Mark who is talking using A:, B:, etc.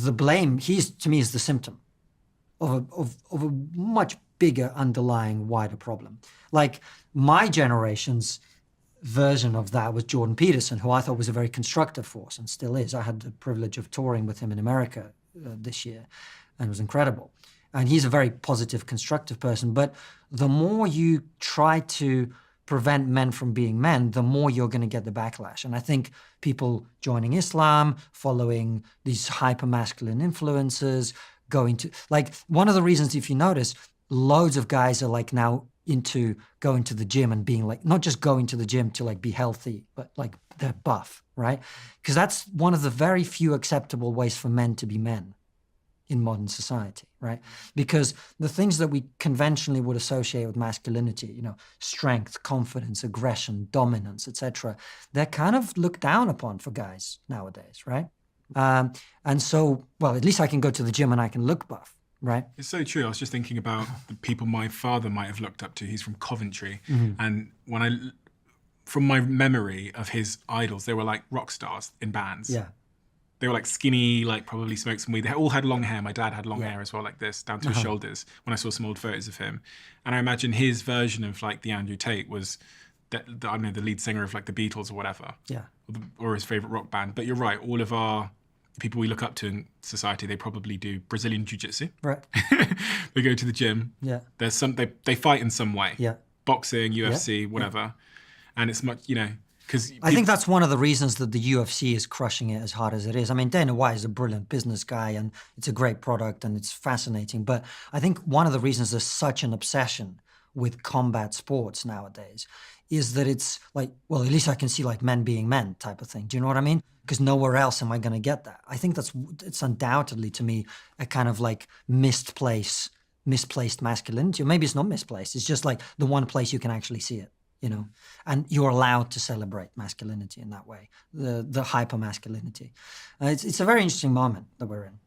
A: the blame, to me, is the symptom of a much bigger underlying wider problem. Like my generation's version of that was Jordan Peterson, who I thought was a very constructive force and still is. I had the privilege of touring with him in America this year, and it was incredible. And he's a very positive, constructive person. But the more you try to prevent men from being men, the more you're going to get the backlash. And I think people joining Islam, following these hyper-masculine influences, going to, like, one of the reasons, if you notice, loads of guys are like now into going to the gym and being like, not just going to the gym to like be healthy, but like they're buff, right? Because that's one of the very few acceptable ways for men to be men in modern society, right? Because the things that we conventionally would associate with masculinity, you know, strength, confidence, aggression, dominance, etc., they're kind of looked down upon for guys nowadays, right? And so, well, at least I can go to the gym and I can look buff, right?
B: It's so true. I was just thinking about the people my father might have looked up to. He's from Coventry. And from my memory of his idols, they were like rock stars in bands.
A: Yeah.
B: They were like skinny, like probably smoked some weed. They all had long hair. My dad had long hair as well, like this, down to his shoulders, when I saw some old photos of him. And I imagine his version of like the Andrew Tate was, I don't know, the lead singer of like the Beatles or whatever.
A: Yeah.
B: Or his favorite rock band. But you're right, all of our people we look up to in society, they probably do Brazilian jiu-jitsu.
A: Right.
B: They go to the gym.
A: Yeah.
B: There's they fight in some way.
A: Yeah.
B: Boxing, UFC, whatever. And it's much, you know, because
A: I think that's one of the reasons that the UFC is crushing it as hard as it is. I mean, Dana White is a brilliant business guy and it's a great product and it's fascinating. But I think one of the reasons there's such an obsession with combat sports nowadays is that it's like, well, at least I can see like men being men type of thing. Do you know what I mean? Because nowhere else am I going to get that. I think it's undoubtedly to me a kind of like misplaced masculinity. Or maybe it's not misplaced. It's just like the one place you can actually see it. You know, and you're allowed to celebrate masculinity in that way, the hyper masculinity. It's a very interesting moment that we're in.